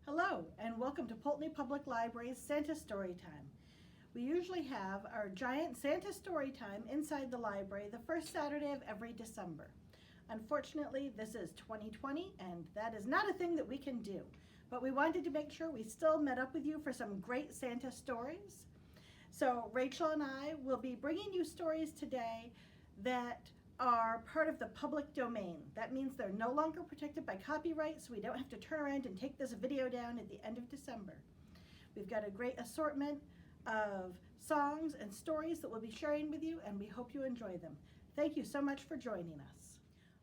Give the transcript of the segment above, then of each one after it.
Hello, and welcome to Poultney Public Library's Santa Story Time. We usually have our giant Santa Story Time inside the library the first Saturday of every December. Unfortunately, this is 2020, and that is not a thing that we can do. But we wanted to make sure we still met up with you for some great Santa stories. So Rachel and I will be bringing you stories today that are part of the public domain. That means they're no longer protected by copyright, so we don't have to turn around and take this video down at the end of December. We've got a great assortment of songs and stories that we'll be sharing with you, and we hope you enjoy them. Thank you so much for joining us.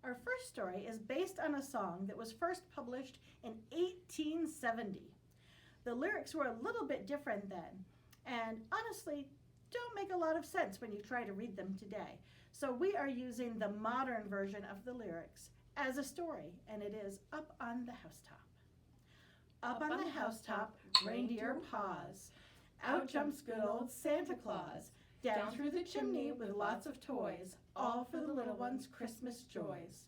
Our first story is based on a song that was first published in 1870. The lyrics were a little bit different then, and honestly, don't make a lot of sense when you try to read them today. So we are using the modern version of the lyrics as a story, and it is Up on the Housetop. Up on the housetop, reindeer paws. Out jumps good old Santa Claus. Down through the chimney with lots of toys, all for the little ones' Christmas joys.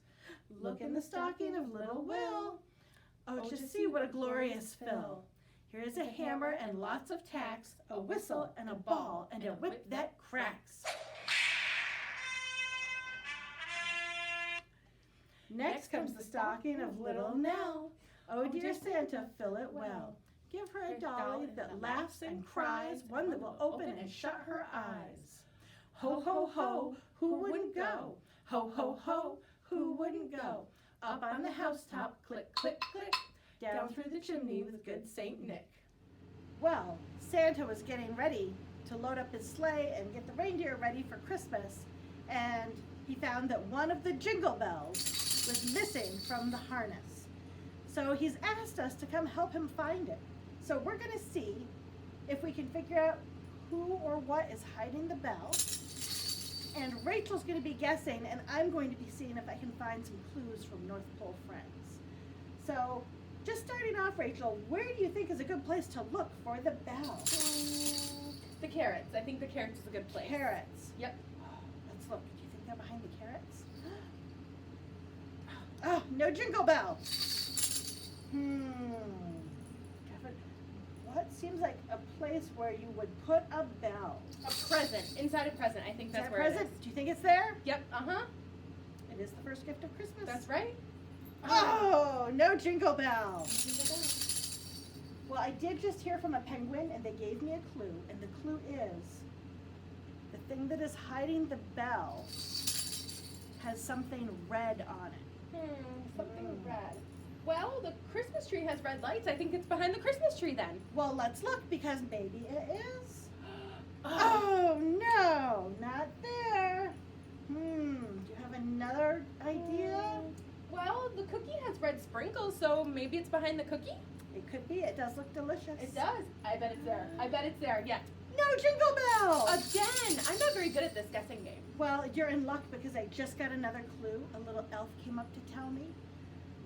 Look in the stocking of little Will. Oh, just see what a glorious fill. Here's a hammer and lots of tacks, a whistle and a ball, and a whip that cracks. Next comes the stocking of little Nell. Oh, dear Santa, fill it well. Give her a dolly that laughs and cries, one that will open and shut her eyes. Ho, ho, ho, who wouldn't go? Ho, ho, ho, who wouldn't go? Up on the housetop, click, click, click. Down through the chimney with good Saint Nick. Well, Santa was getting ready to load up his sleigh and get the reindeer ready for Christmas, and he found that one of the jingle bells was missing from the harness. So he's asked us to come help him find it. So we're going to see if we can figure out who or what is hiding the bell. And Rachel's going to be guessing, and I'm going to be seeing if I can find some clues from North Pole Friends. So just starting off, Rachel, where do you think is a good place to look for the bell? The carrots. I think the carrots is a good place. Carrots. Yep. Let's look. Do you think they're behind the carrots? Oh, no jingle bell. What seems like a place where you would put a bell? A present. Inside a present. I think that's where it is. Do you think it's there? Yep. Uh-huh. It is the first gift of Christmas. That's right. Oh, no jingle bell. Well, I did just hear from a penguin, and they gave me a clue, and the clue is the thing that is hiding the bell has something red on it. Something red. Well, the Christmas tree has red lights. I think it's behind the Christmas tree then. Well, let's look, because maybe it is. Oh, no, not there. Do you have another idea? Well, the cookie has red sprinkles, so maybe it's behind the cookie? It could be. It does look delicious. It does. I bet it's there. I bet it's there. Yeah. No jingle bell! Again! I'm not very good at this guessing game. Well, you're in luck, because I just got another clue. A little elf came up to tell me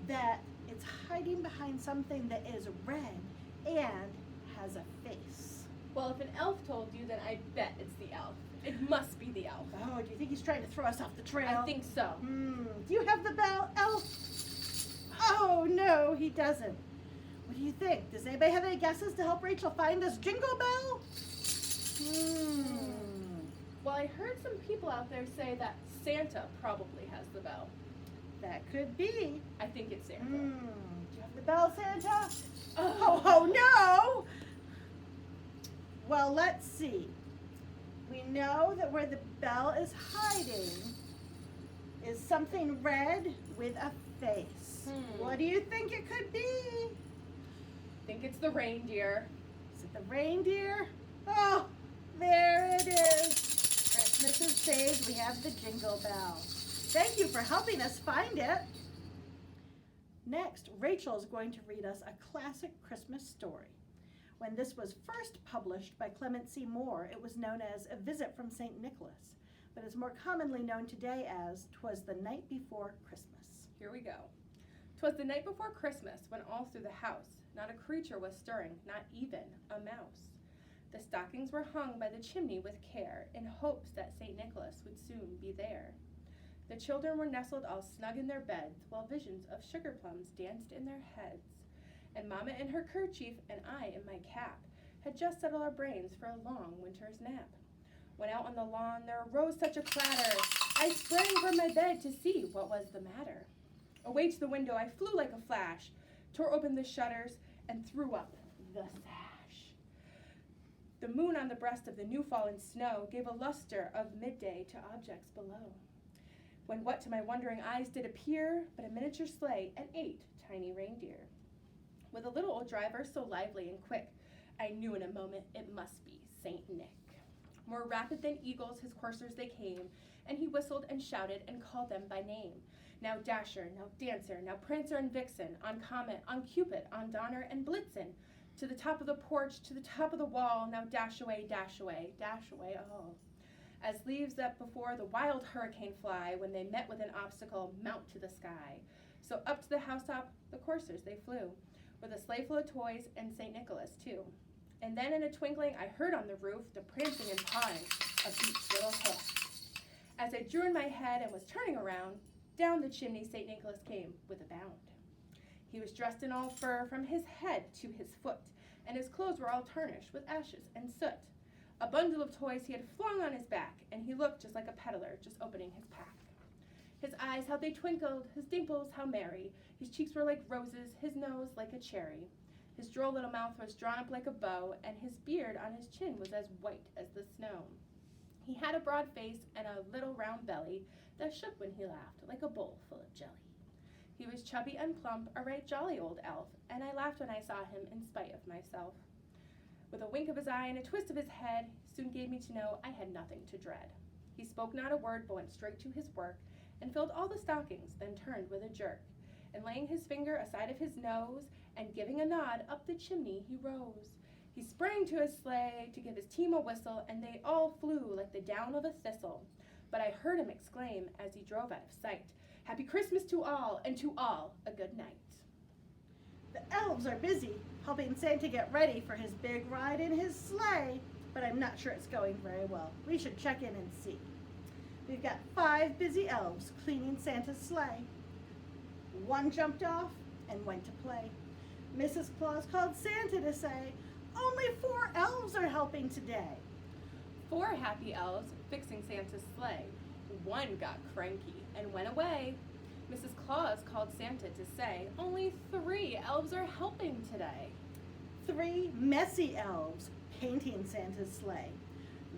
that it's hiding behind something that is red and has a face. Well, if an elf told you, then I bet it's the elf. It must be the elf. Oh, do you think he's trying to throw us off the trail? I think so. Do you have the bell, elf? Oh, no, he doesn't. What do you think? Does anybody have any guesses to help Rachel find this jingle bell? Well, I heard some people out there say that Santa probably has the bell. That could be. I think it's Santa. Do you have the bell, Santa? Oh, no! Well, let's see. We know that where the bell is hiding is something red with a face. What do you think it could be? I think it's the reindeer. Is it the reindeer? Oh, there it is. Christmas is saved. We have the jingle bell. Thank you for helping us find it. Next, Rachel is going to read us a classic Christmas story. When this was first published by Clement C. Moore, it was known as A Visit from St. Nicholas, but is more commonly known today as 'Twas the Night Before Christmas. Here we go. 'Twas the night before Christmas, when all through the house not a creature was stirring, not even a mouse. The stockings were hung by the chimney with care, in hopes that St. Nicholas would soon be there. The children were nestled all snug in their beds, while visions of sugar plums danced in their heads. and Mama in her kerchief and I in my cap had just settled our brains for a long winter's nap. When out on the lawn there arose such a clatter, I sprang from my bed to see what was the matter. Away to the window I flew like a flash, tore open the shutters, and threw up the sash. The moon on the breast of the new fallen snow gave a luster of midday to objects below. When what to my wondering eyes did appear but a miniature sleigh and 8 tiny reindeer. With a little old driver so lively and quick, I knew in a moment it must be Saint Nick. More rapid than eagles his coursers they came, and he whistled and shouted and called them by name. Now Dasher, now Dancer, now Prancer and Vixen, on Comet, on Cupid, on Donner and Blitzen, to the top of the porch, to the top of the wall, now dash away, all. As leaves that before the wild hurricane fly, when they met with an obstacle, mount to the sky. So up to the housetop the coursers they flew, with a sleigh full of toys and St. Nicholas too. And then in a twinkling I heard on the roof the prancing and pawing of each little hoof. As I drew in my head and was turning around, down the chimney St. Nicholas came with a bound. He was dressed in all fur from his head to his foot, and his clothes were all tarnished with ashes and soot. A bundle of toys he had flung on his back, and he looked just like a peddler just opening his pack. His eyes, how they twinkled, his dimples, how merry. His cheeks were like roses, his nose like a cherry. His droll little mouth was drawn up like a bow, and his beard on his chin was as white as the snow. He had a broad face and a little round belly that shook when he laughed like a bowl full of jelly. He was chubby and plump, a right jolly old elf, and I laughed when I saw him in spite of myself. With a wink of his eye and a twist of his head, soon gave me to know I had nothing to dread. He spoke not a word, but went straight to his work, and filled all the stockings, then turned with a jerk, and laying his finger aside of his nose, and giving a nod, up the chimney he rose. He sprang to his sleigh to give his team a whistle, and they all flew like the down of a thistle. But I heard him exclaim, as he drove out of sight, "Happy Christmas to all, and to all a good night." The elves are busy helping Santa get ready for his big ride in his sleigh, but I'm not sure it's going very well. We should check in and see. We've got 5 busy elves cleaning Santa's sleigh. One jumped off and went to play. Mrs. Claus called Santa to say, "Only 4 elves are helping today." 4 happy elves fixing Santa's sleigh. 1 got cranky and went away. Mrs. Claus called Santa to say, "Only 3 elves are helping today." 3 messy elves painting Santa's sleigh.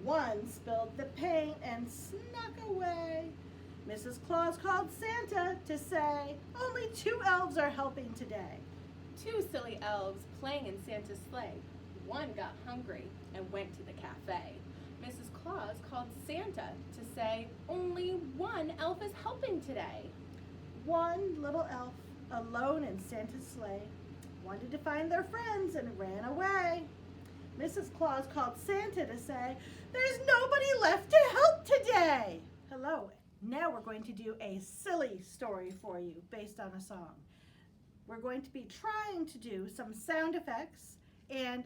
1 spilled the paint and snuck away. Mrs. Claus called Santa to say, "Only 2 elves are helping today." 2 silly elves playing in Santa's sleigh. 1 got hungry and went to the cafe. Mrs. Claus called Santa to say, "Only 1 elf is helping today." 1 little elf, alone in Santa's sleigh, wanted to find their friends and ran away. Mrs. Claus called Santa to say, "There's nobody left to help today." Hello, now we're going to do a silly story for you based on a song. We're going to be trying to do some sound effects and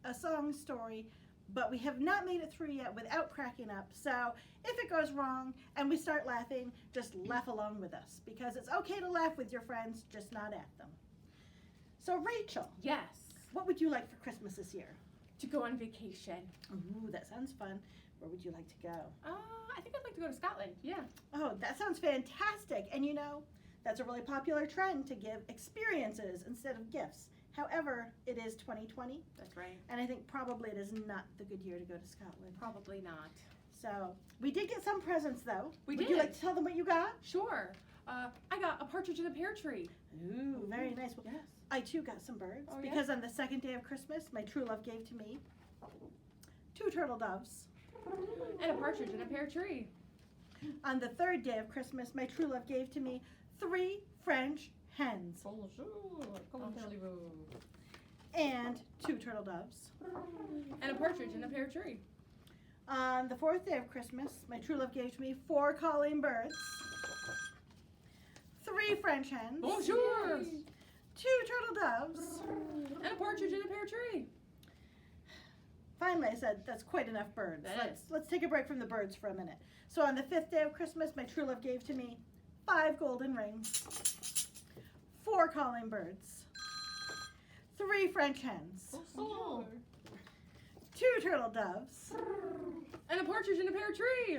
a song story, but we have not made it through yet without cracking up. So if it goes wrong and we start laughing, just laugh along with us, because it's okay to laugh with your friends, just not at them. So Rachel, Yes. what would you like for Christmas this year? To go on vacation. Ooh, that sounds fun. Where would you like to go? I think I'd like to go to Scotland. Yeah. Oh, that sounds fantastic. And you know, that's a really popular trend to give experiences instead of gifts. However, it is 2020, That's right. and I think probably it is not the good year to go to Scotland. Probably not. So, we did get some presents though. We Would you did. like to tell them what you got? Sure. I got a partridge in a pear tree. Ooh, very nice. Well, Yes. I too got some birds, Oh, yeah? because on the second day of Christmas, my true love gave to me 2 turtle doves. And a partridge in a pear tree. On the third day of Christmas, my true love gave to me 3 French hens Bonjour, comment allez-vous? and 2 turtle doves. And a partridge in a pear tree. On the 4th day of Christmas, my true love gave to me 4 calling birds, 3 French hens, Bonjour. 2 turtle doves. And a partridge in a pear tree. Finally, I said, that's quite enough birds. That is. Let's take a break from the birds for a minute. So on the 5th day of Christmas, my true love gave to me 5 golden rings, 4 calling birds, 3 French hens, Oh. 2 turtle doves. And a partridge in a pear tree.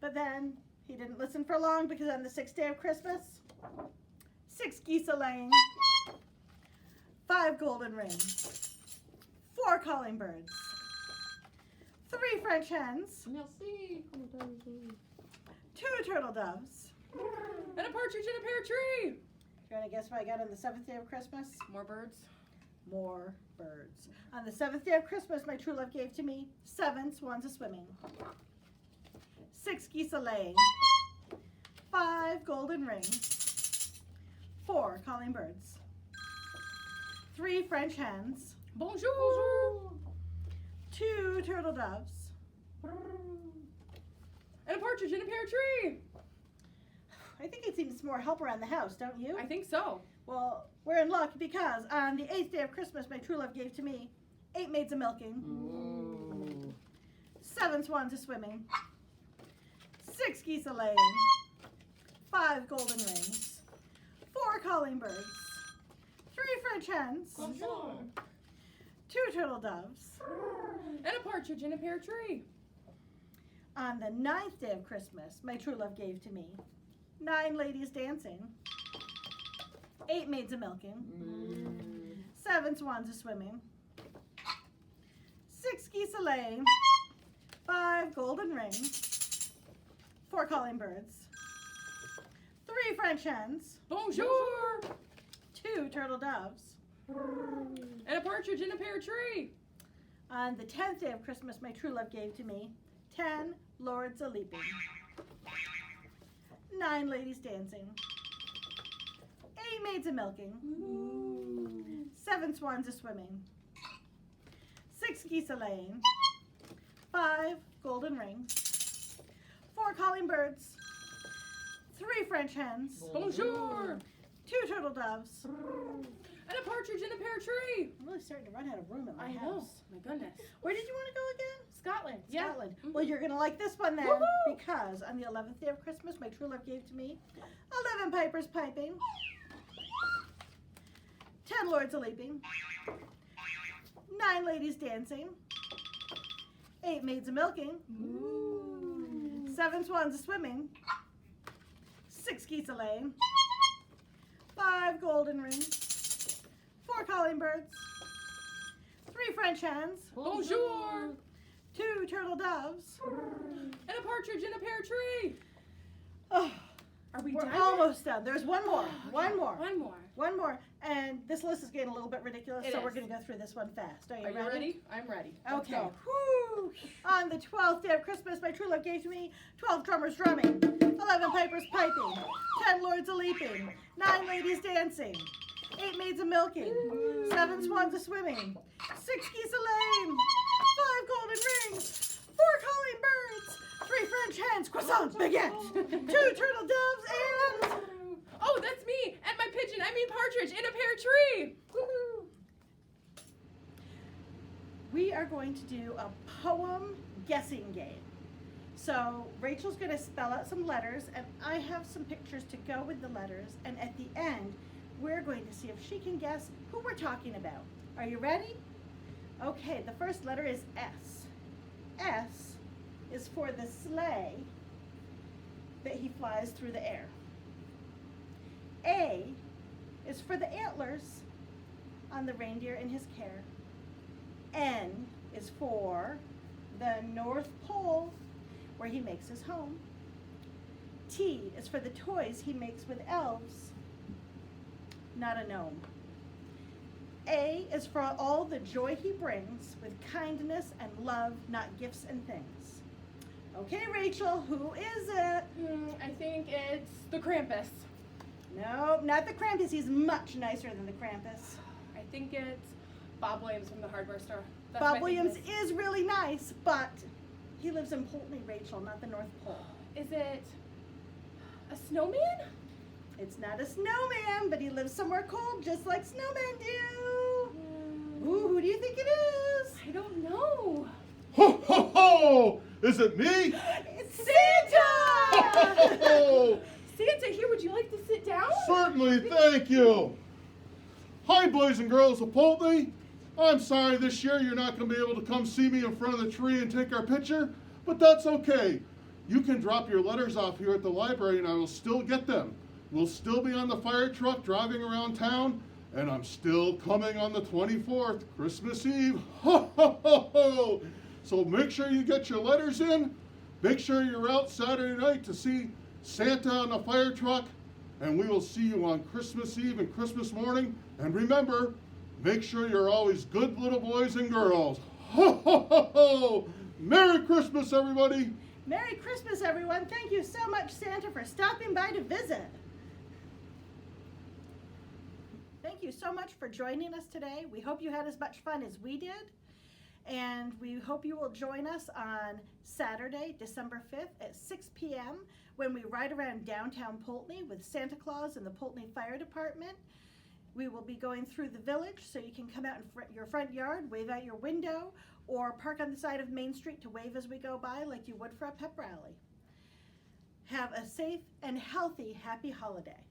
But then he didn't listen for long because on the 6th day of Christmas, 6 geese a laying, 5 golden rings, 4 calling birds, 3 French hens, Merci. 2 turtle doves. And a partridge in a pear tree. You want to guess what I got on the 7th day of Christmas? More birds. More birds. On the 7th day of Christmas, my true love gave to me 7 swans a swimming, 6 geese a laying, 5 golden rings, 4 calling birds, 3 French hens, Bonjour. 2 turtle doves. And a partridge in a pear tree. I think it seems more help around the house, don't you? I think so. Well, we're in luck because on the 8th day of Christmas, my true love gave to me 8 maids a milking, 7 swans a swimming, 6 geese a laying, 5 golden rings, 4 calling birds, 3 French hens, Bonjour. 2 turtle doves. And a partridge in a pear tree. On the 9th day of Christmas, my true love gave to me 9 ladies dancing, 8 maids a milking, 7 swans a swimming, 6 geese a laying, 5 golden rings, 4 calling birds, 3 French hens, Bonjour. 2 turtle doves. And a partridge in a pear tree. On the 10th day of Christmas, my true love gave to me 10 lords a leaping, 9 ladies dancing, 8 maids a milking, 7 swans a swimming, 6 geese a laying, 5 golden rings, 4 calling birds, 3 French hens, Bonjour. 2 turtle doves. And a partridge in a pear tree. I'm really starting to run out of room in my I know. house. My goodness. Where did you want to go again? Scotland. Yeah. Scotland. Mhm. Well, you're going to like this one then, Woohoo! because on the 11th day of Christmas, my true love gave to me 11 pipers piping, 10 lords a leaping, 9 ladies dancing, 8 maids a milking, 7 swans a swimming, 6 geese a laying, 5 golden rings, 4 calling birds, 3 French hens, Bonjour. 2 turtle doves. And a partridge in a pear tree. Oh, Are we we're done? almost done. There's one more. Okay, One more. One more. One more. And this list is getting a little bit ridiculous, It so we're is. going to go through this one fast. Are you Are you ready? I'm ready. Let's Okay. go. Whew. On the 12th day of Christmas, my true love gave to me 12 drummers drumming, 11 pipers piping, 10 lords a leaping, 9 ladies dancing, 8 maids a milking, 7 swans a swimming, 6 geese a laying, 5 golden rings, 4 calling birds, 3 French hens, croissants, baguettes, 2 turtle doves, and Oh, that's me and my pigeon. I mean partridge in a pear tree. Woohoo. we are going to do a poem guessing game. So Rachel's going to spell out some letters, and I have some pictures to go with the letters, and at the end, we're going to see if she can guess who we're talking about. Are you ready? Okay, the first letter is S. S is for the sleigh that he flies through the air. A is for the antlers on the reindeer in his care. N is for the North Pole where he makes his home. T is for the toys he makes with elves, not a gnome. A is for all the joy he brings with kindness and love, not gifts and things. Okay, Rachel, who is it? I think it's the Krampus. No, not the Krampus. He's much nicer than the Krampus. I think it's Bob Williams from the hardware store. That's Bob what I think Williams it is really nice, but he lives in Poultney, Rachel, not the North Pole. is. Is it a snowman? It's not a snowman, but he lives somewhere cold, just like snowmen do. Ooh, who do you think it is? I don't know. Ho, ho, ho! Is it me? It's Santa! Oh, Santa, here, would you like to sit down? certainly, thank you. Hi, boys and girls of Poultney. I'm sorry this year you're not going to be able to come see me in front of the tree and take our picture, but that's okay. You can drop your letters off here at the library and I will still get them. We'll still be on the fire truck driving around town, and I'm still coming on the 24th, Christmas Eve. Ho, ho, ho, ho. So make sure you get your letters in. Make sure you're out Saturday night to see Santa on the fire truck, and we will see you on Christmas Eve and Christmas morning. And remember, make sure you're always good little boys and girls. Ho, ho, ho, ho. Merry Christmas, everybody. Merry Christmas, everyone. Thank you so much, Santa, for stopping by to visit. Thank you so much for joining us today. We hope you had as much fun as we did. And we hope you will join us on Saturday, December 5th at 6 p.m. when we ride around downtown Poultney with Santa Claus and the Poultney Fire Department. We will be going through the village, so you can come out in your front yard, wave out your window, or park on the side of Main Street to wave as we go by like you would for a pep rally. Have a safe and healthy, happy holiday.